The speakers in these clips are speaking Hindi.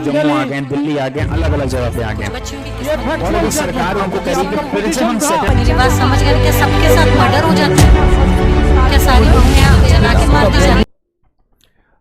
जम्मू आ गए, दिल्ली आ गए, अलग अलग जगह पे आ गए, और अभी सरकार उनको करेगी फिर से हम मेरी बात समझ गए? क्या सबके साथ मर्डर हो जाता है? क्या सारी बहुएं जला के मार दी जाती?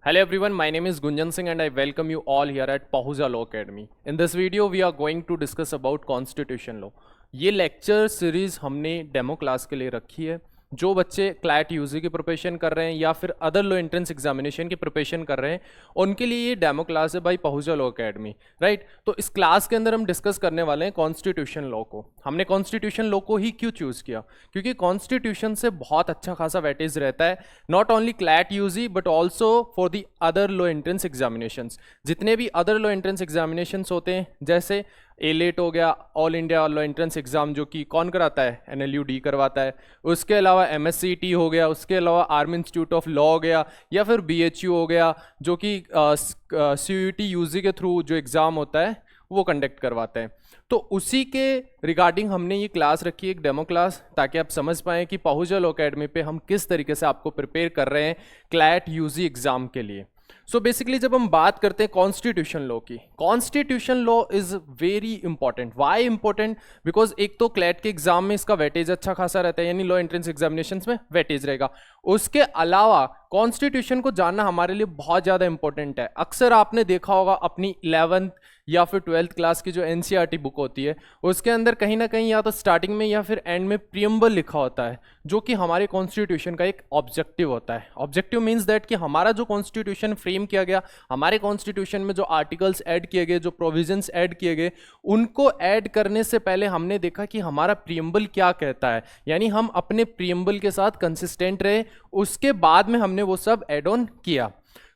Hello everyone, my name is Gunjan Singh and I welcome you all here at Pahuja Law Academy. In this video, we are going to discuss about Constitution Law. ये लेक्चर सीरीज हमने डेमो क्लास के लिए रखी है। जो बच्चे क्लैट यूजी की प्रिपरेशन कर रहे हैं या फिर अदर लो एंट्रेंस एग्जामिनेशन की प्रिपरेशन कर रहे हैं, उनके लिए ये डेमो क्लास है by Pahuja law academy, right. तो इस क्लास के अंदर हम डिस्कस करने वाले हैं कॉन्स्टिट्यूशन लॉ को। हमने कॉन्स्टिट्यूशन लॉ को ही क्यों चूज़ किया? क्योंकि कॉन्स्टिट्यूशन से बहुत अच्छा खासा वेटेज रहता है, not only CLAT UG but also for the other law entrance examinations. जितने भी अदर लो एंट्रेंस एग्जामिनेशंस होते हैं, जैसे एलेट हो गया, all India law entrance exam, जो कि कौन कराता है? NLUD करवाता है। उसके अलावा MSCT हो गया, उसके अलावा आर्मी इंस्टीट्यूट ऑफ लॉ हो गया, या फिर BHU हो गया, जो कि CUET UG के थ्रू जो एग्ज़ाम होता है वो कंडक्ट करवाते हैं। तो उसी के रिगार्डिंग हमने ये क्लास रखी है, एक डेमो क्लास, ताकि आप समझ पाएँ कि पहुजा लॉ अकेडमी पे हम किस तरीके से आपको प्रिपेयर कर रहे हैं क्लैट UG एग्ज़ाम के लिए। सो बेसिकली जब हम बात करते हैं कॉन्स्टिट्यूशन लॉ की, constitution law is very important. Why important? Because एक तो क्लैट के एग्जाम में इसका वेटेज अच्छा खासा रहता है, यानी लॉ एंट्रेंस एग्जामिनेशंस में वेटेज रहेगा। उसके अलावा कॉन्स्टिट्यूशन को जानना हमारे लिए बहुत ज़्यादा इंपॉर्टेंट है। अक्सर आपने देखा होगा अपनी 11th या फिर 12th क्लास की जो NCERT बुक होती है, उसके अंदर कहीं ना कहीं या तो स्टार्टिंग में या फिर एंड में प्रीएम्बल लिखा होता है, जो कि हमारे कॉन्स्टिट्यूशन का एक ऑब्जेक्टिव होता है। ऑब्जेक्टिव मीन्स दैट कि हमारा जो कॉन्स्टिट्यूशन फ्रेम किया गया, हमारे कॉन्स्टिट्यूशन में जो आर्टिकल्स ऐड किए गए, जो प्रोविजंस ऐड किए गए, उनको ऐड करने से पहले हमने देखा कि हमारा प्रीएम्बल क्या कहता है, यानी हम अपने प्रीएम्बल के साथ कंसिस्टेंट रहे। उसके बाद में हमने वो सब ऐड ऑन किया।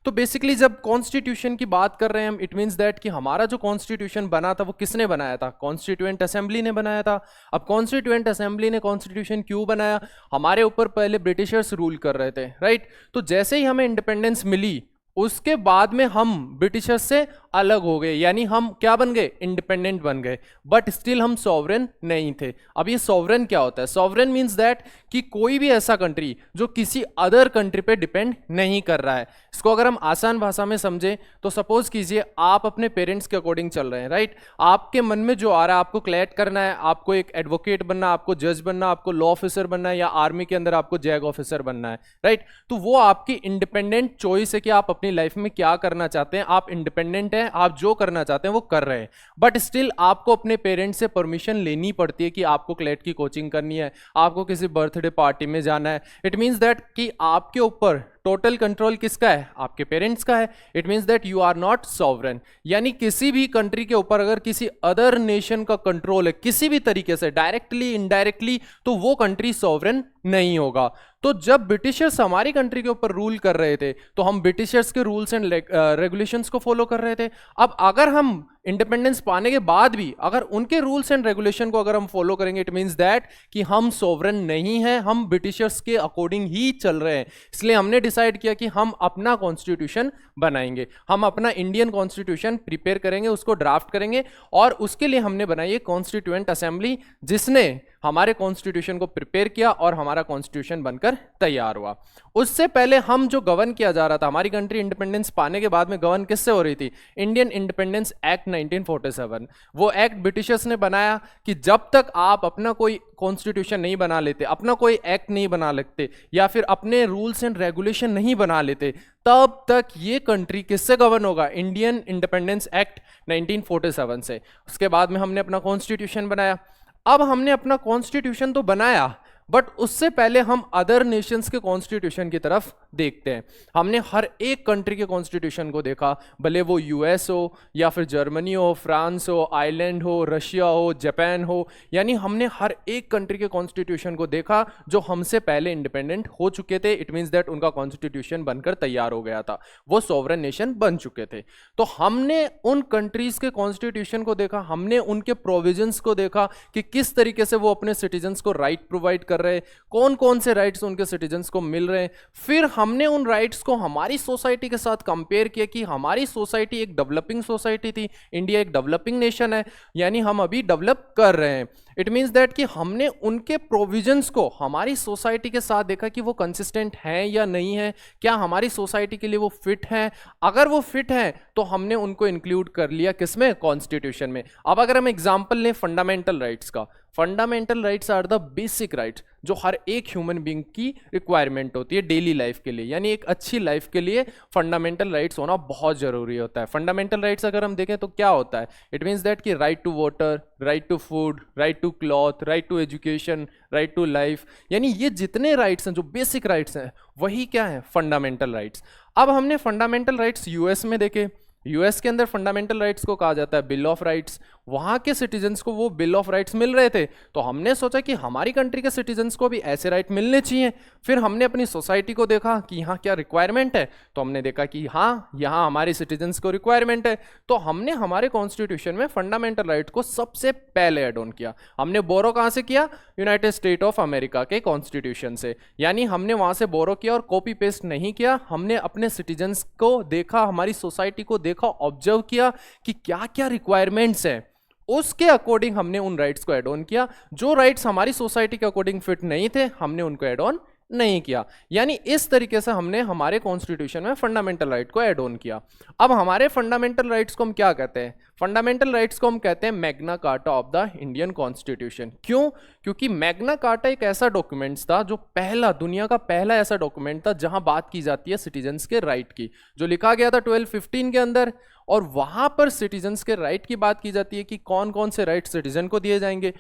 तो बेसिकली जब कॉन्स्टिट्यूशन की बात कर रहे हैं हम, इट मींस दैट कि हमारा जो कॉन्स्टिट्यूशन बना था वो किसने बनाया था? कॉन्स्टिट्यूएंट असेंबली ने बनाया था। अब कॉन्स्टिट्यूएंट असेंबली ने कॉन्स्टिट्यूशन क्यों बनाया? हमारे ऊपर पहले ब्रिटिशर्स रूल कर रहे थे, राइट। तो जैसे ही हमें इंडिपेंडेंस मिली, उसके बाद में हम ब्रिटिशर्स से अलग हो गए, यानी हम क्या बन गए? इंडिपेंडेंट बन गए, बट स्टिल हम सॉवरेन नहीं थे। अब ये सॉवरेन क्या होता है? सॉवरेन मींस दैट कि कोई भी ऐसा कंट्री जो किसी अदर कंट्री पे डिपेंड नहीं कर रहा है। इसको अगर हम आसान भाषा में समझें तो सपोज कीजिए आप अपने पेरेंट्स के अकॉर्डिंग चल रहे हैं, राइट। आपके मन में जो आ रहा है, आपको क्लैट करना है, आपको एक एडवोकेट बनना, आपको जज बनना, आपको लॉ ऑफिसर बनना है, या आर्मी के अंदर आपको जैग ऑफिसर बनना है, राइट। तो वो आपकी इंडिपेंडेंट चॉइस है कि आप अपनी लाइफ में क्या करना चाहते हैं। आप इंडिपेंडेंट हैं, आप जो करना चाहते हैं वो कर रहे हैं, बट स्टिल आपको अपने पेरेंट्स से परमिशन लेनी पड़ती है कि आपको क्लैट की कोचिंग करनी है, आपको किसी बर्थडे पार्टी में जाना है। इट मींस दैट कि आपके ऊपर टोटल कंट्रोल किसका है? आपके पेरेंट्स का है। It means that you are not sovereign, यानी किसी भी कंट्री के ऊपर अगर किसी अदर नेशन का कंट्रोल है किसी भी तरीके से, डायरेक्टली इनडायरेक्टली, तो वो कंट्री सॉवरेन नहीं होगा। तो जब ब्रिटिशर्स हमारी कंट्री के ऊपर रूल कर रहे थे तो हम ब्रिटिशर्स के रूल्स एंड रेगुलेशंस को फॉलो कर रहे थे। अब अगर हम इंडिपेंडेंस पाने के बाद भी अगर उनके रूल्स एंड रेगुलेशन को अगर हम फॉलो करेंगे, इट मींस दैट कि हम सॉवरेन नहीं हैं, हम ब्रिटिशर्स के अकॉर्डिंग ही चल रहे हैं। इसलिए हमने डिसाइड किया कि हम अपना कॉन्स्टिट्यूशन बनाएंगे, हम अपना इंडियन कॉन्स्टिट्यूशन प्रिपेयर करेंगे, उसको ड्राफ्ट करेंगे, और उसके लिए हमने बनाई है कॉन्स्टिट्यूएंट असेंबली, जिसने हमारे कॉन्स्टिट्यूशन को प्रिपेयर किया और हमारा कॉन्स्टिट्यूशन बनकर तैयार हुआ। उससे पहले हम जो गवर्न किया जा रहा था, हमारी कंट्री इंडिपेंडेंस पाने के बाद में गवर्न किससे हो रही थी? Indian independence act 1947। वो एक्ट ब्रिटिशर्स ने बनाया कि जब तक आप अपना कोई कॉन्स्टिट्यूशन नहीं बना लेते, अपना कोई एक्ट नहीं बना लेते, या फिर अपने रूल्स एंड रेगुलेशन नहीं बना लेते, तब तक ये कंट्री किससे गवर्न होगा? इंडियन इंडिपेंडेंस एक्ट 1947 से। उसके बाद में हमने अपना कॉन्स्टिट्यूशन बनाया। अब हमने अपना कॉन्स्टिट्यूशन तो बनाया, बट उससे पहले हम अदर नेशंस के कॉन्स्टिट्यूशन की तरफ देखते हैं। हमने हर एक कंट्री के कॉन्स्टिट्यूशन को देखा, भले वो US हो या फिर जर्मनी हो, फ्रांस हो, आयरलैंड हो, रशिया हो, जापान हो, यानी हमने हर एक कंट्री के कॉन्स्टिट्यूशन को देखा जो हमसे पहले इंडिपेंडेंट हो चुके थे। इट मींस दैट उनका कॉन्स्टिट्यूशन बनकर तैयार हो गया था, वो सॉवरेन नेशन बन चुके थे। तो हमने उन कंट्रीज के कॉन्स्टिट्यूशन को देखा, हमने उनके प्रोविजंस को देखा कि किस तरीके से वो अपने सिटीजन्स को राइट प्रोवाइड कर रहे हैं, कौन कौन से राइट्स उनके सिटीजन्स को मिल रहे हैं। फिर हमने उन राइट्स को हमारी सोसाइटी के साथ कंपेयर किया कि हमारी सोसाइटी एक डेवलपिंग सोसाइटी थी, इंडिया एक डेवलपिंग नेशन है, यानी हम अभी डेवलप कर रहे हैं। इट मीन्स दैट कि हमने उनके प्रोविजंस को हमारी सोसाइटी के साथ देखा कि वो कंसिस्टेंट हैं या नहीं है, क्या हमारी सोसाइटी के लिए वो फिट हैं। अगर वो फिट हैं तो हमने उनको इंक्लूड कर लिया किसमें, कॉन्स्टिट्यूशन में। अब अगर हम एग्जांपल लें फंडामेंटल राइट्स का, fundamental rights are the basic rights जो हर एक ह्यूमन बीइंग की रिक्वायरमेंट होती है डेली लाइफ के लिए, यानी एक अच्छी लाइफ के लिए फंडामेंटल राइट्स होना बहुत जरूरी होता है। फंडामेंटल राइट्स अगर हम देखें तो क्या होता है, इट मीन्स दैट कि right to water, right to food, right to cloth, right to education, right to life, यानी ये जितने राइट्स हैं जो बेसिक राइट्स हैं वही क्या है, फंडामेंटल राइट्स। अब हमने फंडामेंटल राइट्स यूएस में देखे, यूएस के अंदर फंडामेंटल राइट्स को कहा जाता है बिल ऑफ राइट्स। वहां के सिटीजन्स को वो बिल ऑफ राइट्स मिल रहे थे, तो हमने सोचा कि हमारी कंट्री के सिटीजन्स को भी ऐसे राइट मिलने चाहिए। फिर हमने अपनी सोसाइटी को देखा कि यहाँ क्या रिक्वायरमेंट है, तो हमने देखा कि हाँ यहाँ हमारे सिटीजन्स को रिक्वायरमेंट है, तो हमने हमारे कॉन्स्टिट्यूशन में फंडामेंटल राइट को सबसे पहले एड ऑन किया। हमने बोरो कहाँ से किया, यूनाइटेड स्टेट ऑफ अमेरिका के कॉन्स्टिट्यूशन से, यानी हमने वहां से बोरो किया और कॉपी पेस्ट नहीं किया। हमने अपने सिटीजन्स को देखा, हमारी सोसाइटी को देखा, ऑब्जर्व किया कि क्या क्या रिक्वायरमेंट्स हैं, उसके अकॉर्डिंग हमने उन राइट्स को एड ऑन किया। जो राइट्स हमारी सोसाइटी के अकॉर्डिंग फिट नहीं थे हमने उनको एड ऑन नहीं किया। यानी इस तरीके से हमने हमारे कॉन्स्टिट्यूशन में फंडामेंटल राइट को ऐड ऑन किया। अब हमारे फंडामेंटल राइट्स को हम क्या कहते हैं, फंडामेंटल राइट्स को हम कहते हैं Magna Carta of the Indian constitution. क्यों, क्योंकि मैग्ना कार्टा एक ऐसा डॉक्यूमेंट था जो पहला, दुनिया का पहला ऐसा डॉक्यूमेंट था जहां बात की जाती है सिटीजन्स के राइट की, जो लिखा गया था 1215 के अंदर, और वहां पर सिटीजन्स के राइट की बात की जाती है कि कौन कौन से राइट सिटीजन को दिए जाएंगे।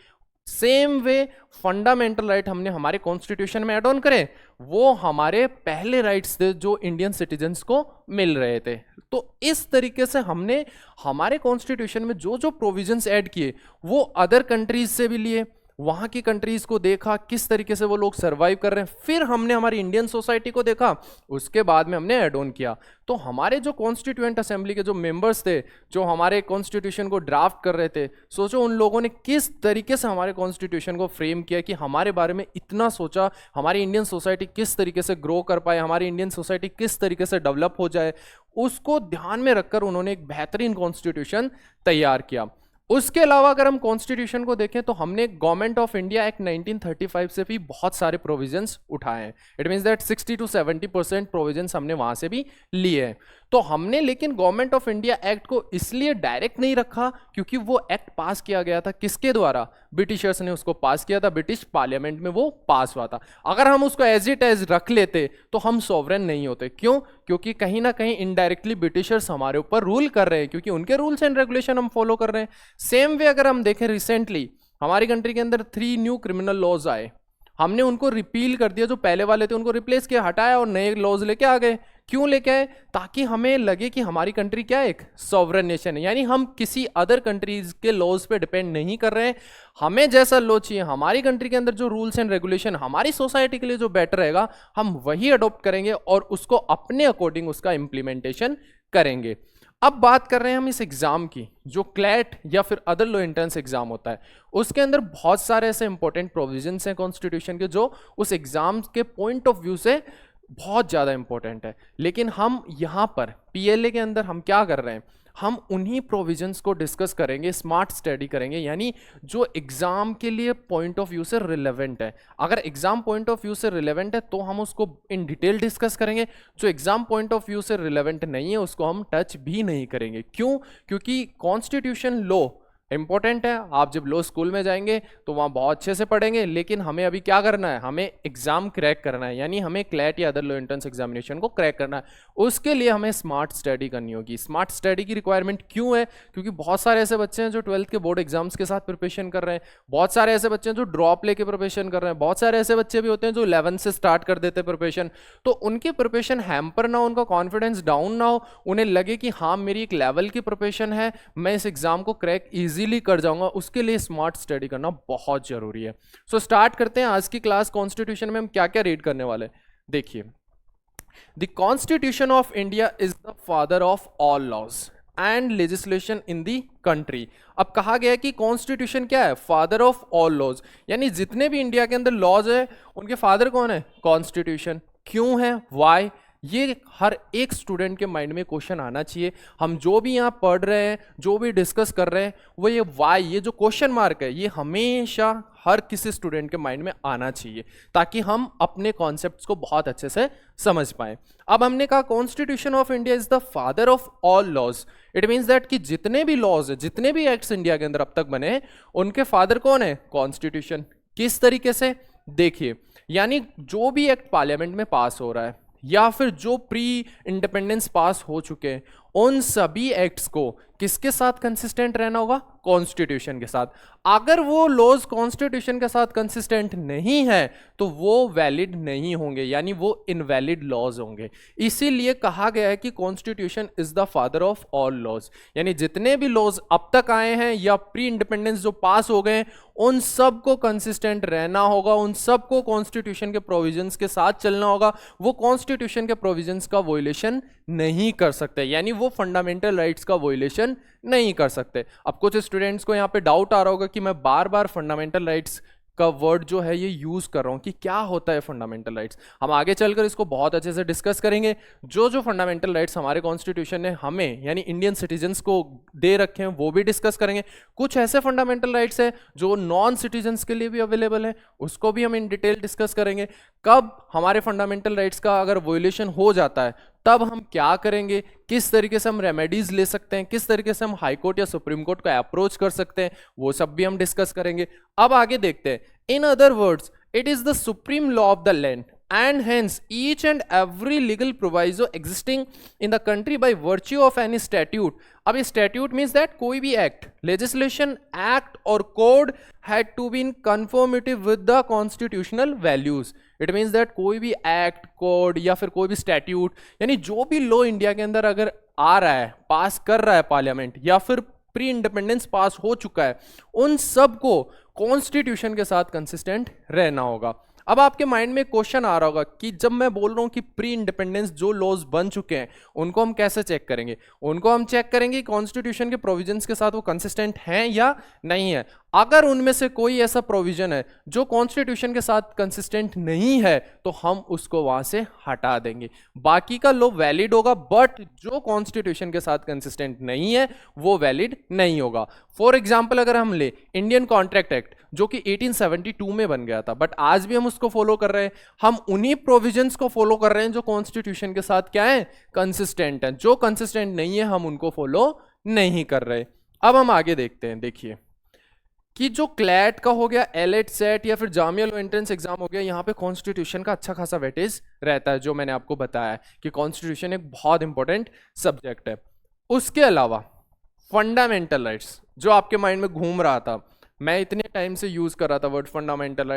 सेम वे फंडामेंटल राइट हमने हमारे कॉन्स्टिट्यूशन में ऐड ऑन करे, वो हमारे पहले राइट्स थे जो इंडियन सिटीजन्स को मिल रहे थे। तो इस तरीके से हमने हमारे कॉन्स्टिट्यूशन में जो जो प्रोविजंस ऐड किए वो अदर कंट्रीज से भी लिए, वहां की कंट्रीज को देखा किस तरीके से वो लोग सरवाइव कर रहे हैं, फिर हमने हमारी इंडियन सोसाइटी को देखा, उसके बाद में हमने ऐड ऑन किया। तो हमारे जो कॉन्स्टिट्यूएंट असेंबली के जो मेंबर्स थे जो हमारे कॉन्स्टिट्यूशन को ड्राफ्ट कर रहे थे, सोचो उन लोगों ने किस तरीके से हमारे कॉन्स्टिट्यूशन को फ्रेम किया कि हमारे बारे में इतना सोचा, हमारी इंडियन सोसाइटी किस तरीके से ग्रो कर पाए, हमारी इंडियन सोसाइटी किस तरीके से डेवलप हो जाए, उसको ध्यान में रखकर उन्होंने एक बेहतरीन कॉन्स्टिट्यूशन तैयार किया। उसके अलावा अगर हम कॉन्स्टिट्यूशन को देखें तो हमने गवर्नमेंट ऑफ इंडिया एक्ट 1935 से भी बहुत सारे प्रोविजंस उठाए हैं। It means that 60 to 70% provisions हमने वहां से भी लिए हैं। तो हमने लेकिन गवर्नमेंट ऑफ इंडिया एक्ट को इसलिए डायरेक्ट नहीं रखा क्योंकि वो एक्ट पास किया गया था किसके द्वारा, ब्रिटिशर्स ने उसको पास किया था, ब्रिटिश पार्लियामेंट में वो पास हुआ था। अगर हम उसको एज इट एज रख लेते तो हम सॉवरेन नहीं होते। क्यों, क्योंकि कहीं ना कहीं इनडायरेक्टली ब्रिटिशर्स हमारे ऊपर रूल कर रहे हैं, क्योंकि उनके रूल्स एंड रेगुलेशन हम फॉलो कर रहे हैं। सेम वे अगर हम देखें रिसेंटली हमारी कंट्री के अंदर 3 न्यू क्रिमिनल लॉज आए, हमने उनको रिपील कर दिया, जो पहले वाले थे उनको रिप्लेस किया, हटाया और नए लॉज लेके आ गए। क्यों लेके आए, ताकि हमें लगे कि हमारी कंट्री क्या है, एक सॉवरेन नेशन है, यानी हम किसी अदर कंट्रीज के लॉज पे डिपेंड नहीं कर रहे हैं। हमें जैसा लॉ चाहिए, हमारी कंट्री के अंदर जो रूल्स एंड रेगुलेशन हमारी सोसाइटी के लिए जो बेटर रहेगा हम वही अडॉप्ट करेंगे और उसको अपने अकॉर्डिंग उसका इंप्लीमेंटेशन करेंगे। अब बात कर रहे हैं हम इस एग्जाम की, जो क्लैट या फिर अदर लॉ एंट्रेंस एग्जाम होता है, उसके अंदर बहुत सारे ऐसे इंपॉर्टेंट प्रोविजंस हैं कॉन्स्टिट्यूशन के जो उस एग्जाम के पॉइंट ऑफ व्यू से बहुत ज़्यादा इंपॉर्टेंट है। लेकिन हम यहाँ पर पीएलए के अंदर हम क्या कर रहे हैं, हम उन्हीं प्रोविजंस को डिस्कस करेंगे, स्मार्ट स्टडी करेंगे, यानी जो एग्जाम के लिए पॉइंट ऑफ व्यू से रिलेवेंट है। अगर एग्जाम पॉइंट ऑफ व्यू से रिलेवेंट है तो हम उसको इन डिटेल डिस्कस करेंगे, जो एग्जाम पॉइंट ऑफ व्यू से रिलेवेंट नहीं है उसको हम टच भी नहीं करेंगे। क्यों, क्योंकि कॉन्स्टिट्यूशन लॉ इंपॉर्टेंट है। आप जब लॉ स्कूल में जाएंगे तो वहाँ बहुत अच्छे से पढ़ेंगे, लेकिन हमें अभी क्या करना है, हमें एग्जाम क्रैक करना है, यानी हमें क्लैट या अदर लॉ एंट्रेंस एग्जामिनेशन को क्रैक करना है। उसके लिए हमें स्मार्ट स्टडी करनी होगी। स्मार्ट स्टडी की रिक्वायरमेंट क्यों है, क्योंकि बहुत सारे ऐसे बच्चे हैं जो 12th के बोर्ड एग्जाम्स के साथ प्रिपरेशन कर रहे हैं, बहुत सारे ऐसे बच्चे हैं जो ड्रॉप लेके प्रिपरेशन कर रहे हैं, बहुत सारे ऐसे बच्चे भी होते हैं जो 11th से स्टार्ट कर देते हैं प्रिपरेशन। तो उनकी प्रिपरेशन हैम्पर ना हो, उनका कॉन्फिडेंस डाउन ना हो, उन्हें लगे कि हाँ मेरी एक लेवल की प्रिपरेशन है, मैं इस एग्जाम को क्रैक ईजिली कर जाऊंगा, उसके लिए स्मार्ट स्टडी करना बहुत जरूरी है। सो स्टार्ट करते हैं आज की क्लास। कॉन्स्टिट्यूशन में हम क्या क्या रीड करने वाले, देखिए। The constitution of India is the father of all laws and legislation in the country. अब कहा गया है कि कॉन्स्टिट्यूशन क्या है, फादर ऑफ ऑल लॉज, यानी जितने भी इंडिया के अंदर लॉज है उनके फादर कौन है, कॉन्स्टिट्यूशन। क्यों है, वाई, ये हर एक स्टूडेंट के माइंड में क्वेश्चन आना चाहिए। हम जो भी यहाँ पढ़ रहे हैं, जो भी डिस्कस कर रहे हैं, वो ये वाई, ये जो क्वेश्चन मार्क है, ये हमेशा हर किसी स्टूडेंट के माइंड में आना चाहिए, ताकि हम अपने कॉन्सेप्ट्स को बहुत अच्छे से समझ पाए। अब हमने कहा constitution of India is the father of all laws. It means that कि जितने भी लॉज है, जितने भी एक्ट्स इंडिया के अंदर अब तक बने हैं, उनके फादर कौन है? कॉन्स्टिट्यूशन। किस तरीके से? देखिए, यानी जो भी एक्ट पार्लियामेंट में पास हो रहा है या फिर जो प्री इंडिपेंडेंस पास हो चुके हैं, उन सभी एक्ट्स को किसके साथ कंसिस्टेंट रहना होगा? कॉन्स्टिट्यूशन के साथ। अगर वो लॉज कॉन्स्टिट्यूशन के साथ कंसिस्टेंट नहीं है तो वो वैलिड नहीं होंगे, यानी वो इनवैलिड लॉज होंगे। इसीलिए कहा गया है कि constitution is the father of all laws, यानी जितने भी लॉज अब तक आए हैं या प्री इंडिपेंडेंस जो पास हो गए हैं, उन सब को कंसिस्टेंट रहना होगा, उन सब को कॉन्स्टिट्यूशन के प्रोविजंस के साथ चलना होगा। वो कॉन्स्टिट्यूशन के प्रोविजंस का वोलेशन नहीं कर सकते, यानी वो फंडामेंटल राइट्स का वोलेशन नहीं कर सकते। अब कुछ स्टूडेंट्स को यहाँ पे डाउट आ रहा होगा कि मैं बार बार फंडामेंटल राइट्स का वर्ड जो है ये यूज कर रहा हूं, कि क्या होता है फंडामेंटल राइट्स। हम आगे चलकर इसको बहुत अच्छे से डिस्कस करेंगे। जो जो फंडामेंटल राइट्स हमारे कॉन्स्टिट्यूशन ने हमें यानी इंडियन सिटीजन्स को दे रखे हैं वो भी डिस्कस करेंगे। कुछ ऐसे फंडामेंटल राइट्स है जो नॉन सिटीजन्स के लिए भी अवेलेबल है, उसको भी हम इन डिटेल डिस्कस करेंगे। कब हमारे फंडामेंटल राइट्स का अगर वोलेशन हो जाता है तब हम क्या करेंगे, किस तरीके से हम रेमेडीज ले सकते हैं, किस तरीके से हम हाई कोर्ट या सुप्रीम कोर्ट का अप्रोच कर सकते हैं, वो सब भी हम डिस्कस करेंगे। अब आगे देखते हैं। In other words, it is the supreme law of the land and hence each and every legal proviso existing in the country by virtue of any statute. अब ये statute means that कोई भी act, legislation, act or code had to be in conformity with the constitutional values. It means that कोई भी act, code या फिर कोई भी statute, यानी जो भी law इंडिया के अंदर अगर आ रहा है, पास कर रहा है पार्लियामेंट या फिर प्री इंडिपेंडेंस पास हो चुका है, उन सब को कॉन्स्टिट्यूशन के साथ कंसिस्टेंट रहना होगा। अब आपके माइंड में क्वेश्चन आ रहा होगा कि जब मैं बोल रहा हूं कि प्री इंडिपेंडेंस जो लॉज बन चुके हैं उनको हम कैसे चेक करेंगे? उनको हम चेक करेंगे कॉन्स्टिट्यूशन के प्रोविजंस के साथ वो कंसिस्टेंट हैं या नहीं है। अगर उनमें से कोई ऐसा प्रोविजन है जो कॉन्स्टिट्यूशन के साथ कंसिस्टेंट नहीं है तो हम उसको वहां से हटा देंगे, बाकी का लॉ वैलिड होगा, बट जो कॉन्स्टिट्यूशन के साथ कंसिस्टेंट नहीं है वो वैलिड नहीं होगा। फॉर एग्जाम्पल अगर हम ले इंडियन कॉन्ट्रैक्ट एक्ट जो कि 1872 में बन गया था, बट आज भी हम उसको फॉलो कर रहे हैं। हम उन्हीं प्रोविजंस को फॉलो कर रहे हैं जो कॉन्स्टिट्यूशन के साथ क्या है? कंसिस्टेंट है। जो कंसिस्टेंट नहीं है हम उनको फॉलो नहीं कर रहे। अब हम आगे देखते हैं। देखिए कि जो क्लैट का हो गया, एलेट सेट या फिर जामिया लॉ एंट्रेंस एग्जाम हो गया, यहाँ पे कॉन्स्टिट्यूशन का अच्छा खासा वेटेज रहता है, जो मैंने आपको बताया है कि कॉन्स्टिट्यूशन एक बहुत इंपॉर्टेंट सब्जेक्ट है। उसके अलावा फंडामेंटल राइट्स जो आपके माइंड में घूम रहा था, मैं इतने टाइम से यूज कर रहा था वर्ड फंडामेंटल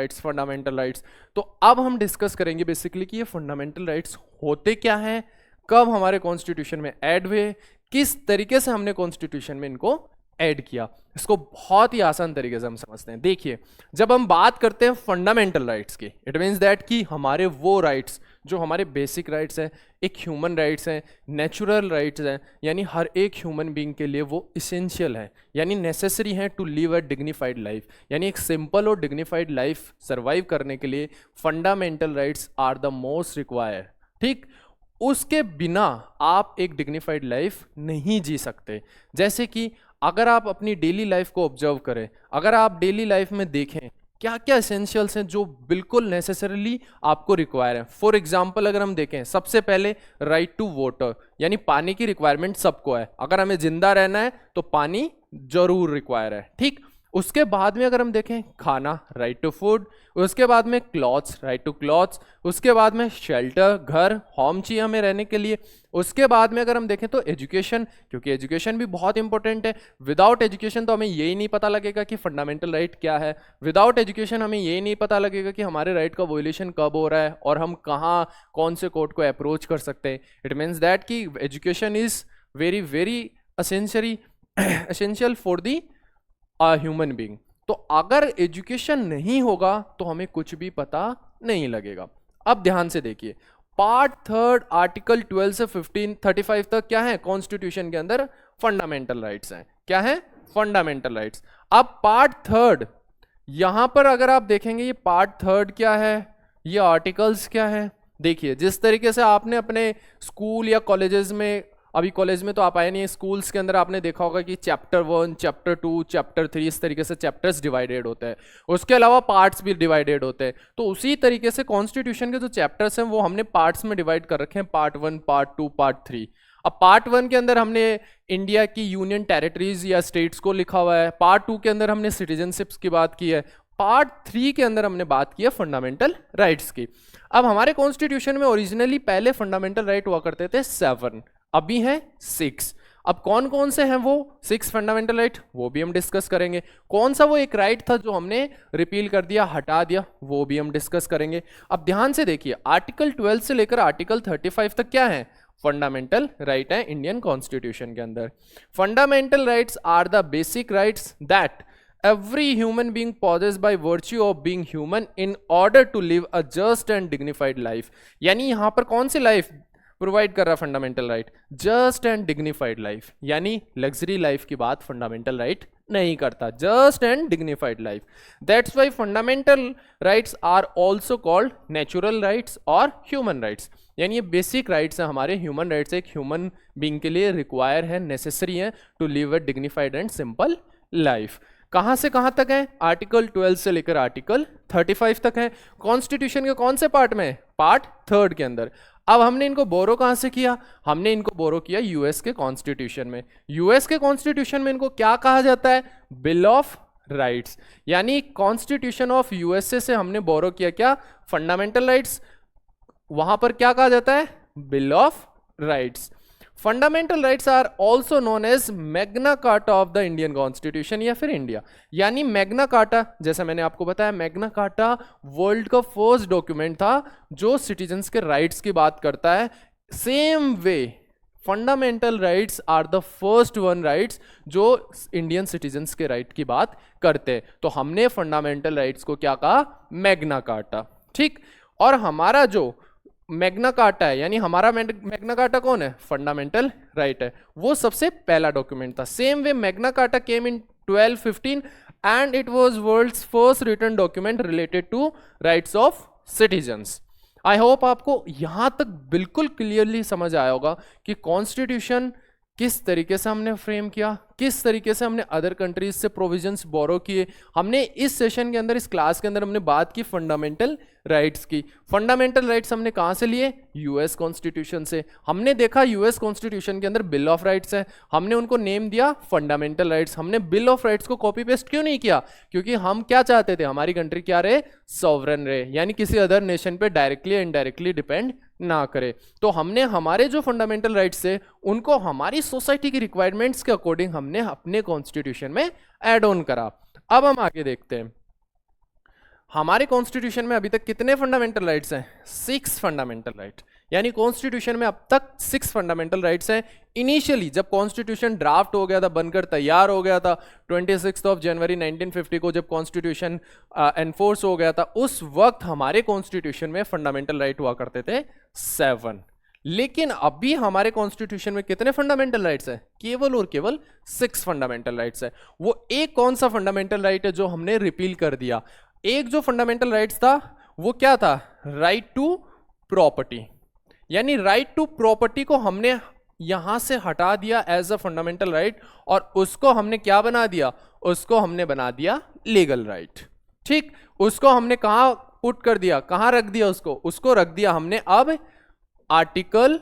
राइट्स, तो अब हम डिस्कस करेंगे बेसिकली कि ये फंडामेंटल राइट्स होते क्या हैं, कब हमारे कॉन्स्टिट्यूशन में ऐड हुए, किस तरीके से हमने कॉन्स्टिट्यूशन में इनको ऐड किया। इसको बहुत ही आसान तरीके से हम समझते हैं। देखिए, जब हम बात करते हैं फंडामेंटल राइट्स की, इट मीन्स दैट कि हमारे वो राइट्स जो हमारे बेसिक राइट्स हैं, एक ह्यूमन राइट्स हैं, नेचुरल राइट्स हैं, यानी हर एक ह्यूमन बीइंग के लिए वो इसेंशियल है, यानी नेसेसरी है to live a dignified life, यानी एक सिंपल और डिग्निफाइड लाइफ सर्वाइव करने के लिए fundamental rights are the most required. ठीक, उसके बिना आप एक डिग्निफाइड लाइफ नहीं जी सकते। जैसे कि अगर आप अपनी डेली लाइफ को ऑब्जर्व करें, अगर आप डेली लाइफ में देखें क्या क्या एसेंशियल्स हैं जो बिल्कुल नेसेसरली आपको रिक्वायर है। फॉर एग्जांपल अगर हम देखें, सबसे पहले राइट टू वाटर, यानी पानी की रिक्वायरमेंट सबको है। अगर हमें जिंदा रहना है तो पानी जरूर रिक्वायर है। ठीक, उसके बाद में अगर हम देखें खाना, राइट टू फूड, उसके बाद में क्लॉथ्स, राइट टू क्लॉथ्स, उसके बाद में शेल्टर, घर, होम चाहिए हमें रहने के लिए। उसके बाद में अगर हम देखें तो एजुकेशन, क्योंकि एजुकेशन भी बहुत इंपॉर्टेंट है। विदाउट एजुकेशन तो हमें यही नहीं पता लगेगा कि फंडामेंटल राइट क्या है। विदाउट एजुकेशन हमें यही नहीं पता लगेगा कि हमारे राइट का वोल्यूशन कब हो रहा है और हम कहाँ कौन से कोर्ट को अप्रोच कर सकते हैं। इट मीन्स दैट कि education is very very essential for the human being. तो अगर एजुकेशन नहीं होगा तो हमें कुछ भी पता नहीं लगेगा। अब ध्यान से देखिए, पार्ट 3 आर्टिकल 12 से 35 तक क्या है कॉन्स्टिट्यूशन के अंदर? फंडामेंटल राइट्स हैं। क्या है? Fundamental rights. अब पार्ट 3 यहां पर अगर आप देखेंगे, ये पार्ट 3 क्या है, ये आर्टिकल्स क्या है, देखिए जिस तरीके से आपने अपने स्कूल या कॉलेजेस में, अभी कॉलेज में तो आप आए नहीं, स्कूल्स के अंदर आपने देखा होगा कि चैप्टर 1, चैप्टर 2, चैप्टर 3 इस तरीके से चैप्टर्स डिवाइडेड होते हैं, उसके अलावा पार्ट्स भी डिवाइडेड होते हैं। तो उसी तरीके से कॉन्स्टिट्यूशन के जो चैप्टर्स हैं वो हमने पार्ट्स में डिवाइड कर रखे हैं, पार्ट 1, पार्ट 2, पार्ट 3। अब पार्ट 1 के अंदर हमने इंडिया की यूनियन टेरिटरीज या स्टेट्स को लिखा हुआ है, पार्ट 2 के अंदर हमने सिटीजनशिप्स की बात की है, पार्ट 3 के अंदर हमने बात की है फंडामेंटल राइट्स की। अब हमारे कॉन्स्टिट्यूशन में ओरिजिनली पहले फंडामेंटल राइट हुआ करते थे 7, अभी हैं 6। अब कौन कौन से हैं वो 6 फंडामेंटल राइट, वो भी हम डिस्कस करेंगे। कौन सा वो एक राइट था जो हमने रिपील कर दिया, हटा दिया, वो भी हम डिस्कस करेंगे। अब ध्यान से देखिए, आर्टिकल 12 से लेकर आर्टिकल 35 तक क्या है, फंडामेंटल राइट है इंडियन कॉन्स्टिट्यूशन के अंदर। Fundamental rights are the basic rights that every human being possesses by virtue of being human in order to live a just and dignified life। यानी यहां पर कौन सी लाइफ प्रोवाइड कर रहा fundamental right, just and dignified life, यानी लग्जरी लाइफ की बात फंडामेंटल राइट नहीं करता, just and dignified life. That's why fundamental rights are also called natural rights और ह्यूमन राइट्स। यानी ये बेसिक राइट्स हैं हमारे, ह्यूमन राइट्स एक ह्यूमन बीइंग के लिए रिक्वायर है, नेसेसरी है to live a dignified and simple life. कहां से कहां तक है, आर्टिकल 12 से लेकर आर्टिकल 35 तक है। कॉन्स्टिट्यूशन के कौन से पार्ट में, पार्ट 3 के अंदर। अब हमने इनको बोरो कहां से किया, हमने इनको बोरो किया यूएस के कॉन्स्टिट्यूशन में। यूएस के कॉन्स्टिट्यूशन में इनको क्या कहा जाता है, बिल ऑफ राइट्स। यानी कॉन्स्टिट्यूशन ऑफ यूएसए से हमने बोरो किया क्या, फंडामेंटल राइट्स, वहां पर क्या कहा जाता है, bill of rights. Fundamental rights are also known as Magna Carta of the Indian constitution या फिर इंडिया। यानी मैग्ना कार्टा, जैसा मैंने आपको बताया, मैग्ना कार्टा वर्ल्ड का फर्स्ट डॉक्यूमेंट था जो सिटीजन्स के राइट्स की बात करता है। Same way fundamental rights are the first one rights जो इंडियन सिटीजन्स के राइट की बात करते हैं। तो हमने फंडामेंटल राइट्स को क्या कहा, मैग्ना कार्टा, ठीक। और हमारा जो मैग्ना कार्टा है, यानी हमारा मैग्ना कार्टा कौन है, फंडामेंटल राइट है, वो सबसे पहला डॉक्यूमेंट था। Same way Magna Carta came in 1215 and it was world's first written document related to rights of citizens. I hope आपको यहां तक बिल्कुल क्लियरली समझ आया होगा कि कॉन्स्टिट्यूशन किस तरीके से हमने फ्रेम किया, किस तरीके से हमने अदर कंट्रीज से प्रोविजंस बोरो किए। हमने इस सेशन के अंदर, इस क्लास के अंदर हमने बात की फंडामेंटल राइट्स की। फंडामेंटल राइट्स हमने कहां से लिए, यूएस कॉन्स्टिट्यूशन से। हमने देखा यूएस कॉन्स्टिट्यूशन के अंदर बिल ऑफ राइट्स है, हमने उनको नेम दिया फंडामेंटल राइट्स। हमने बिल ऑफ राइट्स को कॉपी पेस्ट क्यों नहीं किया, क्योंकि हम क्या चाहते थे, हमारी कंट्री क्या रहे, सॉवरन रहे, यानी किसी अदर नेशन पे डायरेक्टली इनडायरेक्टली डिपेंड ना करे। तो हमने हमारे जो फंडामेंटल राइट्स है उनको हमारी सोसाइटी की रिक्वायरमेंट्स के अकॉर्डिंग हमने अपने कॉन्स्टिट्यूशन में ऐड ऑन करा। अब हम आगे देखते हैं, हमारे कॉन्स्टिट्यूशन में अभी तक कितने फंडामेंटल राइट्स हैं, 6 फंडामेंटल राइट। यानी कॉन्स्टिट्यूशन में अब तक 6 फंडामेंटल राइट्स हैं। इनिशियली जब कॉन्स्टिट्यूशन ड्राफ्ट हो गया था, बनकर तैयार हो गया था 26 जनवरी 1950 को, जब कॉन्स्टिट्यूशन एनफोर्स हो गया था, उस वक्त हमारे कॉन्स्टिट्यूशन में फंडामेंटल राइट हुआ करते थे 7। लेकिन अभी हमारे कॉन्स्टिट्यूशन में कितने फंडामेंटल राइट्स हैं, केवल और केवल 6 फंडामेंटल राइट्स है। वो एक कौन सा फंडामेंटल राइट है जो हमने रिपील कर दिया। एक जो फंडामेंटल राइट्स था वो क्या था, राइट टू प्रॉपर्टी। यानी राइट टू प्रॉपर्टी को हमने यहां से हटा दिया एज अ फंडामेंटल राइट, और उसको हमने क्या बना दिया, उसको हमने बना दिया लीगल राइट, ठीक। उसको हमने कहां पुट कर दिया, कहां रख दिया, उसको रख दिया हमने अब आर्टिकल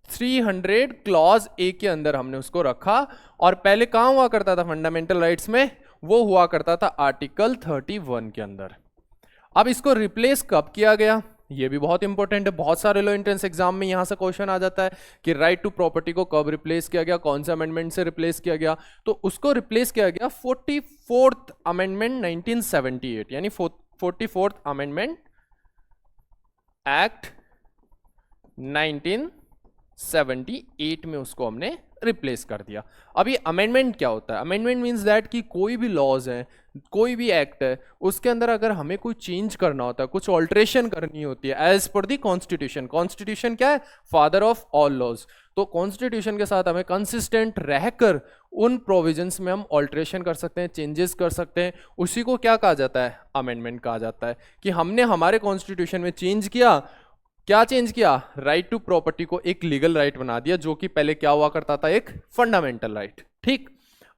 300 क्लॉज ए के अंदर हमने उसको रखा। और पहले कहां हुआ करता था फंडामेंटल राइट्स में, वो हुआ करता था आर्टिकल 31 के अंदर। अब इसको रिप्लेस कब किया गया, ये भी बहुत इंपॉर्टेंट है। बहुत सारे लो एंट्रेंस एग्जाम में यहां से क्वेश्चन आ जाता है कि राइट टू प्रॉपर्टी को कब रिप्लेस किया गया, कौन सा अमेंडमेंट से रिप्लेस किया गया। तो उसको रिप्लेस किया गया 44th अमेंडमेंट 1978, यानी 44th अमेंडमेंट एक्ट 1978 में उसको हमने रिप्लेस कर दिया। अभी अमेंडमेंट क्या होता है, अमेंडमेंट मींस दैट कि कोई भी लॉज है, कोई भी एक्ट है, उसके अंदर अगर हमें कोई चेंज करना होता है, कुछ ऑल्ट्रेशन करनी होती है एज पर दी कॉन्स्टिट्यूशन। कॉन्स्टिट्यूशन क्या है, फादर ऑफ ऑल लॉज। तो कॉन्स्टिट्यूशन के साथ हमें कंसिस्टेंट रहकर उन प्रोविजंस में हम ऑल्ट्रेशन कर सकते हैं, चेंजेस कर सकते हैं। उसी को क्या कहा जाता है, अमेंडमेंट कहा जाता है। कि हमने हमारे कॉन्स्टिट्यूशन में चेंज किया, क्या चेंज किया, राइट टू प्रॉपर्टी को एक लीगल राइट बना दिया, जो कि पहले क्या हुआ करता था, एक फंडामेंटल राइट। ठीक,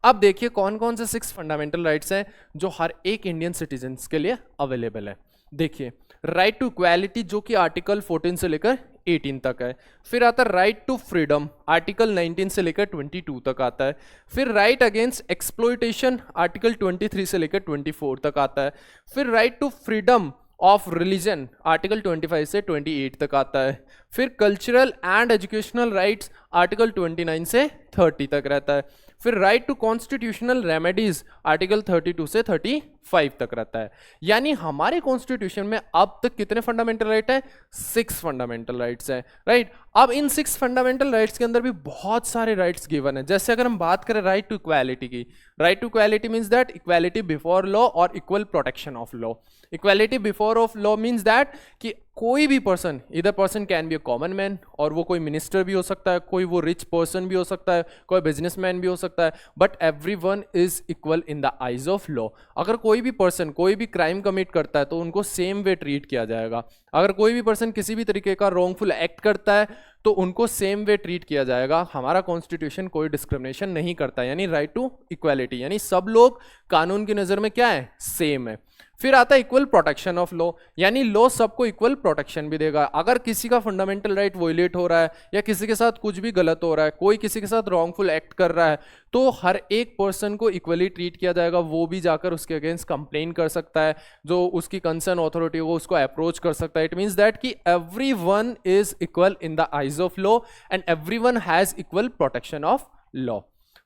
अब देखिए कौन कौन से 6 फंडामेंटल राइट्स हैं जो हर एक इंडियन सिटीजन्स के लिए अवेलेबल है। देखिए, राइट टू इक्वालिटी जो कि आर्टिकल 14 से लेकर 18 तक है। फिर आता है राइट टू फ्रीडम, आर्टिकल 19 से लेकर 22 तक आता है। फिर राइट अगेंस्ट एक्सप्लॉयटेशन, आर्टिकल 23 से लेकर 24 तक आता है। फिर right to freedom of religion, article 25 से 28 तक आता है। फिर cultural and educational rights, article 29 से 30 तक रहता है। फिर right to constitutional remedies, article 32 से 35 तक रहता है। यानी हमारे कॉन्स्टिट्यूशन में अब तक कितने फंडामेंटल राइट है, 6 फंडामेंटल राइट्स हैं, राइट। अब इन 6 फंडामेंटल राइट्स के अंदर भी बहुत सारे राइट्स गिवन है। जैसे अगर हम बात करें राइट टू इक्वालिटी की, right to equality means that equality before law और equal protection of law. Equality before of law means that कि कोई भी पर्सन, इधर person can be a common man, और वो कोई मिनिस्टर भी हो सकता है, कोई वो रिच पर्सन भी हो सकता है, कोई बिजनेसमैन भी हो सकता है, but everyone is equal in the eyes of law. अगर कोई भी पर्सन कोई भी क्राइम कमिट करता है तो उनको सेम वे ट्रीट किया जाएगा। अगर कोई भी पर्सन किसी भी तरीके का रॉन्गफुल एक्ट करता है तो उनको सेम वे ट्रीट किया जाएगा। हमारा कॉन्स्टिट्यूशन कोई डिस्क्रिमिनेशन नहीं करता, यानी राइट टू इक्वालिटी, यानी सब लोग कानून की नज़र में क्या है, सेम है। फिर आता है इक्वल प्रोटेक्शन ऑफ लॉ, यानी लॉ सबको इक्वल प्रोटेक्शन भी देगा। अगर किसी का फंडामेंटल राइट वोलेट हो रहा है या किसी के साथ कुछ भी गलत हो रहा है, कोई किसी के साथ रॉन्गफुल एक्ट कर रहा है, तो हर एक पर्सन को इक्वली ट्रीट किया जाएगा। वो भी जाकर उसके अगेंस्ट कंप्लेन कर सकता है, जो उसकी कंसर्न अथॉरिटी हो उसको अप्रोच कर सकता है। इट मीन्स दैट कि everyone is equal in the eyes of law and everyone has equal protection of law.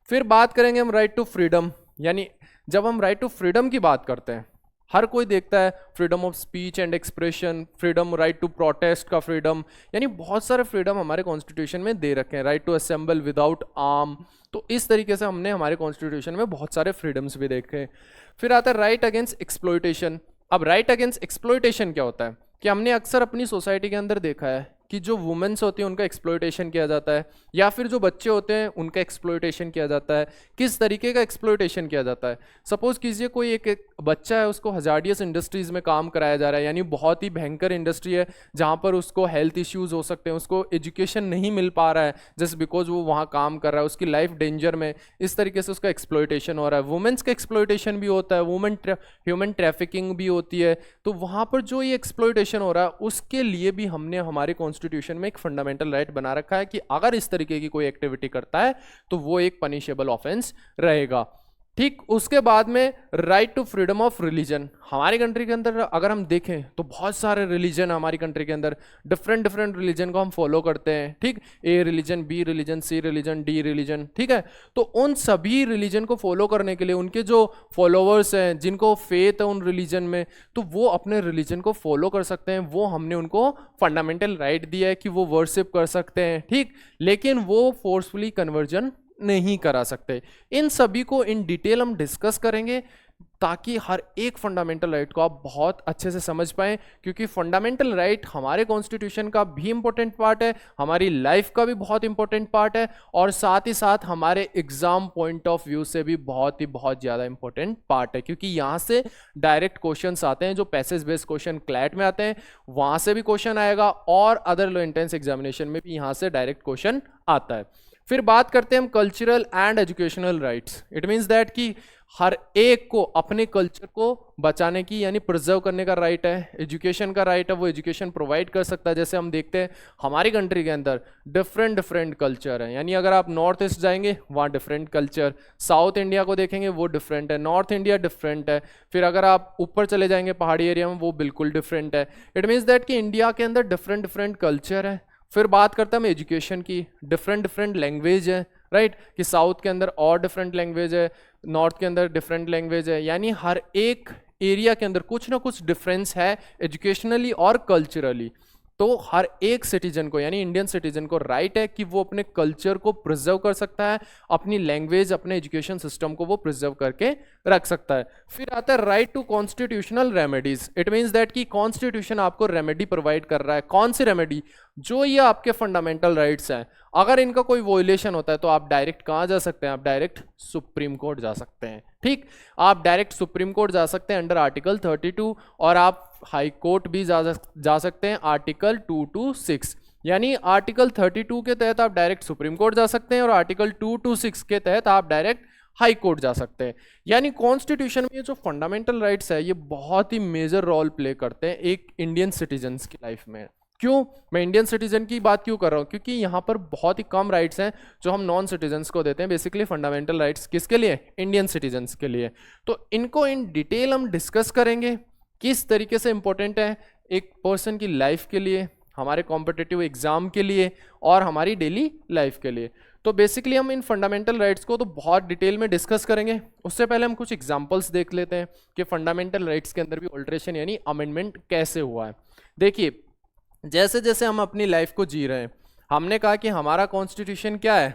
फिर बात करेंगे हम राइट टू फ्रीडम, यानी जब हम राइट टू फ्रीडम की बात करते हैं, हर कोई देखता है freedom of speech and expression, freedom, right to protest का फ्रीडम, यानी बहुत सारे फ्रीडम हमारे कॉन्स्टिट्यूशन में दे रखे हैं। Right to assemble without arm, तो इस तरीके से हमने हमारे कॉन्स्टिट्यूशन में बहुत सारे फ्रीडम्स भी देखे हैं। फिर आता है राइट अगेंस्ट एक्सप्लॉयटेशन। अब राइट अगेंस्ट एक्सप्लॉयटेशन क्या होता है कि हमने अक्सर अपनी सोसाइटी के अंदर देखा है कि जो वुमेन्स होती हैं उनका एक्सप्लॉयटेशन किया जाता है, या फिर जो बच्चे होते हैं उनका एक्सप्लॉयटेशन किया जाता है। किस तरीके का एक्सप्लॉयटेशन किया जाता है, सपोज कीजिए कोई एक बच्चा है, उसको हजार्डियस इंडस्ट्रीज में काम कराया जा रहा है, यानी बहुत ही भयंकर इंडस्ट्री है जहाँ पर उसको हेल्थ इश्यूज हो सकते हैं, उसको एजुकेशन नहीं मिल पा रहा है जस्ट बिकॉज वो वहाँ काम कर रहा है, उसकी लाइफ डेंजर में, इस तरीके से उसका एक्सप्लॉयटेशन हो रहा है। वुमेन्स का एक्सप्लॉयटेशन भी होता है, ह्यूमन ट्रैफिकिंग भी होती है। तो वहाँ पर जो ये एक्सप्लॉयटेशन हो रहा है उसके लिए भी हमने हमारे कॉन्स्टिट्यूशन में एक फंडामेंटल राइट बना रखा है कि अगर इस तरीके की कोई एक्टिविटी करता है तो वो एक पनिशेबल ऑफेंस रहेगा। ठीक, उसके बाद में right to freedom of religion. हमारी कंट्री के अंदर अगर हम देखें तो बहुत सारे रिलीजन हमारी कंट्री के अंदर, डिफरेंट रिलीजन को हम फॉलो करते हैं। ठीक, A religion, B religion, C religion, D religion, ठीक है। तो उन सभी रिलीजन को फॉलो करने के लिए उनके जो फॉलोवर्स हैं, जिनको फेथ है उन रिलीजन में, तो वो अपने रिलीजन को फॉलो कर सकते हैं। वो हमने उनको फंडामेंटल राइट दिया है कि वो वर्शिप कर सकते हैं, ठीक, लेकिन वो फोर्सफुली कन्वर्जन नहीं करा सकते। इन सभी को इन डिटेल हम डिस्कस करेंगे ताकि हर एक फंडामेंटल राइट को आप बहुत अच्छे से समझ पाएं, क्योंकि फंडामेंटल राइट हमारे कॉन्स्टिट्यूशन का भी इंपॉर्टेंट पार्ट है, हमारी लाइफ का भी बहुत इंपॉर्टेंट पार्ट है, और साथ ही साथ हमारे एग्जाम पॉइंट ऑफ व्यू से भी बहुत ज़्यादा इंपॉर्टेंट पार्ट है, क्योंकि यहाँ से डायरेक्ट क्वेश्चंस आते हैं। जो पैसेज बेस्ड क्वेश्चन क्लैट में आते हैं वहाँ से भी क्वेश्चन आएगा, और अदर लो एंट्रेंस एग्जामिनेशन में भी यहाँ से डायरेक्ट क्वेश्चन आता है। फिर बात करते हैं हम cultural and educational rights. It means that कि हर एक को अपने कल्चर को बचाने की यानी प्रिजर्व करने का राइट है। एजुकेशन का राइट है, वो एजुकेशन प्रोवाइड कर सकता है। जैसे हम देखते हैं हमारी कंट्री के अंदर डिफरेंट कल्चर है, यानी अगर आप नॉर्थ ईस्ट जाएंगे वहाँ डिफरेंट कल्चर, साउथ इंडिया को देखेंगे वो डिफरेंट है, नॉर्थ इंडिया डिफरेंट है, फिर अगर आप ऊपर चले जाएंगे पहाड़ी एरिया में वो बिल्कुल डिफरेंट है। इट मीन्स दैट कि इंडिया के अंदर डिफरेंट कल्चर है। फिर बात करते हैं हम एजुकेशन की, डिफरेंट लैंग्वेज है, राइट, कि साउथ के अंदर और डिफरेंट लैंग्वेज है, नॉर्थ के अंदर डिफरेंट लैंग्वेज है, यानी हर एक एरिया के अंदर कुछ ना कुछ डिफरेंस है एजुकेशनली और कल्चरली। तो हर एक सिटीजन को यानी इंडियन सिटीजन को राइट है कि वो अपने कल्चर को प्रिजर्व कर सकता है, अपनी लैंग्वेज, अपने एजुकेशन सिस्टम को वो प्रिजर्व करके रख सकता है। फिर आता है right to constitutional remedies. It means that कि कॉन्स्टिट्यूशन आपको रेमेडी प्रोवाइड कर रहा है। कौन सी रेमेडी? जो ये आपके फंडामेंटल राइट्स हैं, अगर इनका कोई वोलेशन होता है तो आप डायरेक्ट कहाँ जा सकते हैं? आप डायरेक्ट सुप्रीम कोर्ट जा सकते हैं। ठीक, आप डायरेक्ट सुप्रीम कोर्ट जा सकते हैं अंडर आर्टिकल 32, और आप हाई कोर्ट भी जा सकते हैं आर्टिकल 2 to 6, यानी आर्टिकल 32 के तहत आप डायरेक्ट सुप्रीम कोर्ट जा सकते हैं और आर्टिकल 2 to 6 के तहत आप डायरेक्ट हाई कोर्ट जा सकते हैं। यानी कॉन्स्टिट्यूशन में ये जो फंडामेंटल राइट्स है ये बहुत ही मेजर रोल प्ले करते हैं एक इंडियन सिटीजन्स की लाइफ में। क्यों मैं इंडियन सिटीजन की बात क्यों कर रहा हूँ? क्योंकि यहाँ पर बहुत ही कम राइट्स हैं जो हम नॉन सिटीजन्स को देते हैं। बेसिकली फंडामेंटल राइट्स किसके लिए? इंडियन सिटीजन्स के लिए। तो इनको इन डिटेल हम डिस्कस करेंगे किस तरीके से इंपॉर्टेंट है एक पर्सन की लाइफ के लिए, हमारे कॉम्पिटिटिव एग्जाम के लिए और हमारी डेली लाइफ के लिए। तो बेसिकली हम इन फंडामेंटल राइट्स को तो बहुत डिटेल में डिस्कस करेंगे। उससे पहले हम कुछ एग्जांपल्स देख लेते हैं कि फंडामेंटल राइट्स के अंदर भी ऑल्ट्रेशन यानी अमेंडमेंट कैसे हुआ है। देखिए, जैसे जैसे हम अपनी लाइफ को जी रहे हैं, हमने कहा कि हमारा कॉन्स्टिट्यूशन क्या है?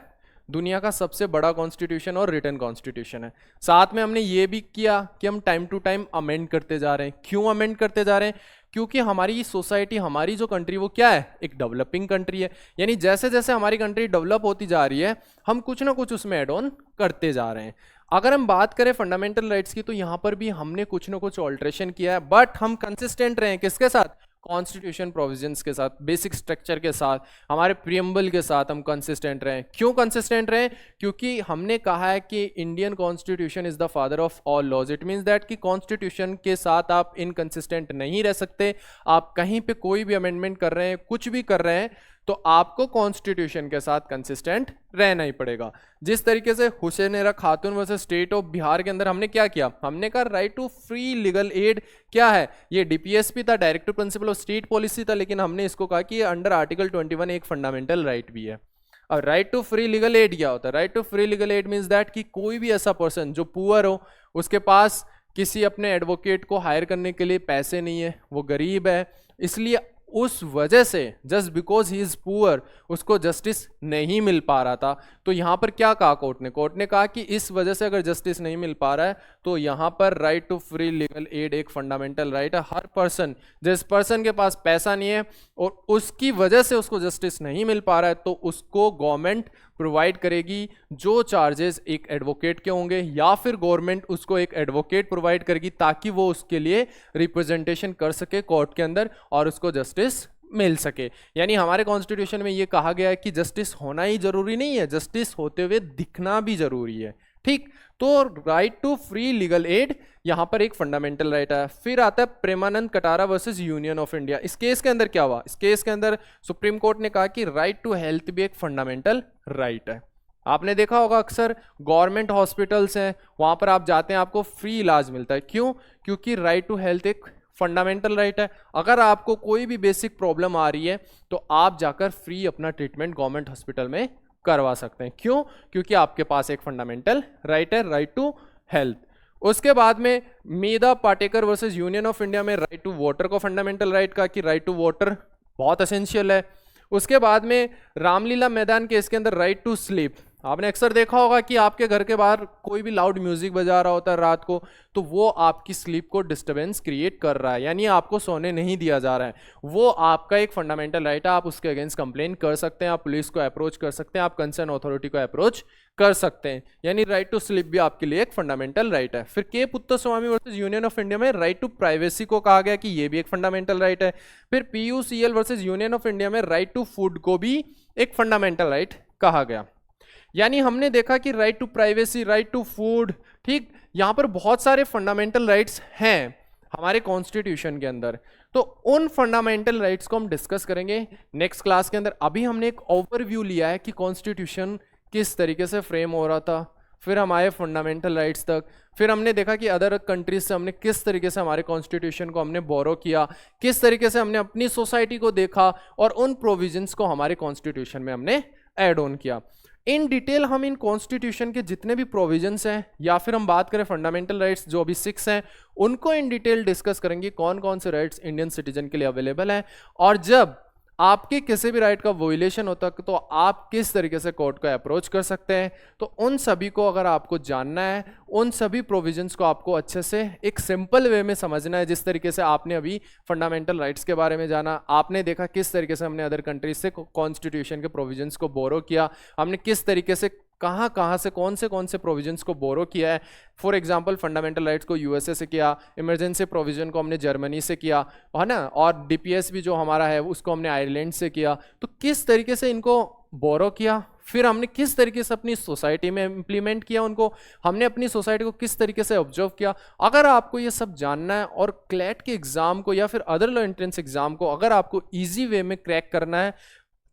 दुनिया का सबसे बड़ा कॉन्स्टिट्यूशन और रिटन कॉन्स्टिट्यूशन है। साथ में हमने ये भी किया कि हम टाइम टू टाइम अमेंड करते जा रहे हैं। क्यों अमेंड करते जा रहे हैं? क्योंकि हमारी सोसाइटी, हमारी जो कंट्री वो क्या है? एक डेवलपिंग कंट्री है। यानी जैसे जैसे हमारी कंट्री डेवलप होती जा रही है हम कुछ ना कुछ उसमें एड ऑन करते जा रहे हैं। अगर हम बात करें फंडामेंटल राइट्स की तो यहाँ पर भी हमने कुछ ना कुछ ऑल्ट्रेशन किया है, बट हम कंसिस्टेंट रहे किसके साथ? कॉन्स्टिट्यूशन प्रोविजंस के साथ, बेसिक स्ट्रक्चर के साथ, हमारे प्रियम्बल के साथ हम कंसिस्टेंट रहे। क्यों कंसिस्टेंट रहे? क्योंकि हमने कहा है कि Indian constitution is the father of all laws. It means that कि कॉन्स्टिट्यूशन के साथ आप इनकंसिस्टेंट नहीं रह सकते। आप कहीं पे कोई भी अमेंडमेंट कर रहे हैं, कुछ भी कर रहे हैं, तो आपको कॉन्स्टिट्यूशन के साथ कंसिस्टेंट रहना ही पड़ेगा। जिस तरीके से हुसैन खातून वर्सेस स्टेट ऑफ बिहार के अंदर हमने क्या किया? हमने कहा right to free legal aid क्या है? ये डीपीएसपी था, directive principle of state policy था, लेकिन हमने इसको कहा कि अंडर आर्टिकल 21 एक फंडामेंटल राइट भी है। और right to free legal aid क्या होता है? Right to free legal aid means that कि कोई भी ऐसा पर्सन जो पुअर हो, उसके पास किसी अपने एडवोकेट को हायर करने के लिए पैसे नहीं है, वो गरीब है, इसलिए उस वजह से just because he is poor उसको जस्टिस नहीं मिल पा रहा था। तो यहाँ पर क्या कहा कोर्ट ने? कोर्ट ने कहा कि इस वजह से अगर जस्टिस नहीं मिल पा रहा है तो यहाँ पर right to free legal aid एक फंडामेंटल राइट है। हर पर्सन, जिस पर्सन के पास पैसा नहीं है और उसकी वजह से उसको जस्टिस नहीं मिल पा रहा है, तो उसको गवर्नमेंट प्रोवाइड करेगी जो चार्जेस एक एडवोकेट के होंगे, या फिर गवर्नमेंट उसको एक एडवोकेट प्रोवाइड करेगी ताकि वो उसके लिए रिप्रेजेंटेशन कर सके कोर्ट के अंदर और उसको जस्टिस मिल सके। यानी हमारे कॉन्स्टिट्यूशन में ये कहा गया है कि जस्टिस होना ही जरूरी नहीं है, जस्टिस होते हुए दिखना भी जरूरी है। ठीक, तो right to free legal aid यहां पर एक फंडामेंटल राइट है। फिर आता है Premanand Katara versus union of India. इस केस के अंदर क्या हुआ? इस केस के अंदर सुप्रीम कोर्ट ने कहा कि राइट टू हेल्थ भी एक फंडामेंटल राइट है। आपने देखा होगा अक्सर गवर्नमेंट हॉस्पिटल्स हैं, वहां पर आप जाते हैं आपको फ्री इलाज मिलता है। क्यों? क्योंकि राइट टू हेल्थ एक फंडामेंटल राइट है। अगर आपको कोई भी बेसिक प्रॉब्लम आ रही है तो आप जाकर फ्री अपना ट्रीटमेंट गवर्नमेंट हॉस्पिटल में करवा सकते हैं। क्यों? क्योंकि आपके पास एक फंडामेंटल राइट है, राइट टू हेल्थ। उसके बाद में Medha Patkar versus union of India में राइट टू वाटर को फंडामेंटल राइट का कि राइट टू वाटर बहुत एसेंशियल है। उसके बाद में रामलीला मैदान केस के अंदर राइट टू स्लीप। आपने अक्सर देखा होगा कि आपके घर के बाहर कोई भी लाउड म्यूजिक बजा रहा होता है रात को, तो वो आपकी स्लीप को डिस्टर्बेंस क्रिएट कर रहा है, यानी आपको सोने नहीं दिया जा रहा है। वो आपका एक फंडामेंटल राइट है, आप उसके अगेंस्ट कंप्लेन कर सकते हैं, आप पुलिस को अप्रोच कर सकते हैं, आप कंसर्न अथॉरिटी को अप्रोच कर सकते हैं। यानी राइट टू स्लीप भी आपके लिए एक फंडामेंटल राइट है। फिर के पुत्तस्वामी वर्सेस यूनियन ऑफ इंडिया में राइट टू प्राइवेसी को कहा गया कि ये भी एक फंडामेंटल राइट है। फिर PUCL versus union of India में राइट टू फूड को भी एक फंडामेंटल राइट कहा गया। यानी हमने देखा कि right to privacy, right to food, ठीक, यहां पर बहुत सारे फंडामेंटल राइट्स हैं हमारे कॉन्स्टिट्यूशन के अंदर। तो उन फंडामेंटल राइट्स को हम डिस्कस करेंगे नेक्स्ट क्लास के अंदर। अभी हमने एक ओवरव्यू लिया है कि कॉन्स्टिट्यूशन किस तरीके से फ्रेम हो रहा था, फिर हम आए फंडामेंटल राइट्स तक, फिर हमने देखा कि अदर कंट्रीज से हमने किस तरीके से हमारे कॉन्स्टिट्यूशन को हमने बोरो किया, किस तरीके से हमने अपनी सोसाइटी को देखा और उन प्रोविजंस को हमारे कॉन्स्टिट्यूशन में हमने ऐड ऑन किया। इन डिटेल हम इन कॉन्स्टिट्यूशन के जितने भी प्रोविजंस हैं, या फिर हम बात करें फंडामेंटल राइट्स जो अभी 6 हैं, उनको इन डिटेल डिस्कस करेंगे कौन कौन से राइट्स इंडियन सिटीजन के लिए अवेलेबल हैं, और जब आपके किसी भी राइट का वोलेशन होता है तो आप किस तरीके से कोर्ट को अप्रोच कर सकते हैं। तो उन सभी को अगर आपको जानना है, उन सभी प्रोविजंस को आपको अच्छे से एक सिंपल वे में समझना है। जिस तरीके से आपने अभी फंडामेंटल राइट्स के बारे में जाना, आपने देखा किस तरीके से हमने अदर कंट्रीज से कॉन्स्टिट्यूशन के प्रोविजंस को बोरो किया, हमने किस तरीके से कहाँ से कौन से प्रोविजंस को बोरो किया है। फॉर एग्जांपल फंडामेंटल राइट्स को यूएसए से किया, इमरजेंसी प्रोविजन को हमने जर्मनी से किया, है ना, और डीपीएस भी जो हमारा है उसको हमने आयरलैंड से किया। तो किस तरीके से इनको बोरो किया, फिर हमने किस तरीके से अपनी सोसाइटी में इम्प्लीमेंट किया उनको, हमने अपनी सोसाइटी को किस तरीके से ऑब्जर्व किया। अगर आपको ये सब जानना है और क्लैट के एग्जाम को या फिर अदर लॉ एंट्रेंस एग्जाम को अगर आपको ईजी वे में क्रैक करना है,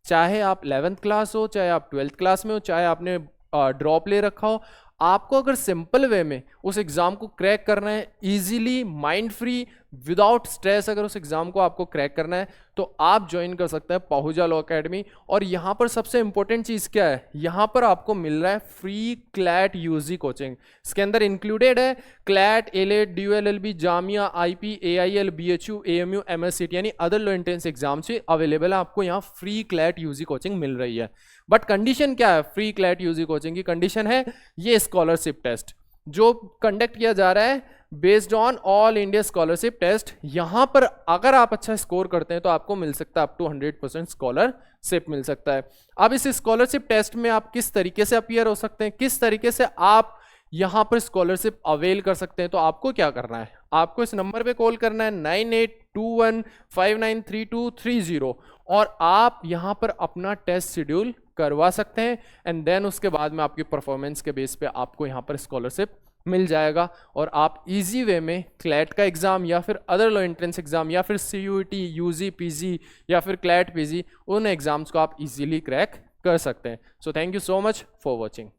चाहे आप 11th क्लास हो, चाहे आप 12th क्लास में हो, चाहे आपने ड्रॉप ले रखा हो, आपको अगर सिंपल वे में उस एग्जाम को क्रैक करना है, easily, mind free, without stress, अगर उस एग्जाम को आपको क्रैक करना है तो आप ज्वाइन कर सकते हैं पहुजा लॉ एकेडमी। और यहाँ पर सबसे इंपॉर्टेंट चीज़ क्या है, यहाँ पर आपको मिल रहा है फ्री क्लैट यूजी कोचिंग। इसके अंदर इंक्लूडेड है CLAT, AILET, DULLB, Jamia, IP, AIL, BHU, AMU, MSCT यानी अदर लॉ एंट्रेंस एग्जाम से अवेलेबल है। आपको यहाँ फ्री क्लैट यूजी कोचिंग मिल रही है। बट कंडीशन क्या है फ्री क्लैट यूजी कोचिंग की? कंडीशन है ये स्कॉलरशिप टेस्ट जो कंडक्ट किया जा रहा है based on all India scholarship test. यहां पर अगर आप अच्छा स्कोर करते हैं तो आपको मिल सकता है अप टू 100% स्कॉलरशिप मिल सकता है। अब इस स्कॉलरशिप टेस्ट में आप किस तरीके से अपीयर हो सकते हैं, किस तरीके से आप यहां पर स्कॉलरशिप अवेल कर सकते हैं, तो आपको क्या करना है, आपको इस नंबर पे कॉल करना है 9821593230 और आप यहां पर अपना टेस्ट शेड्यूल करवा सकते हैं। एंड देन उसके बाद में आपकी परफॉर्मेंस के बेस पे आपको यहाँ पर स्कॉलरशिप मिल जाएगा और आप इजी वे में क्लैट का एग्जाम या फिर अदर लॉ एंट्रेंस एग्जाम या फिर CUET, UG, PG या फिर क्लैट PG, उन एग्जाम्स को आप इजीली क्रैक कर सकते हैं। So thank you so much for watching.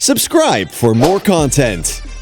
Subscribe for more content.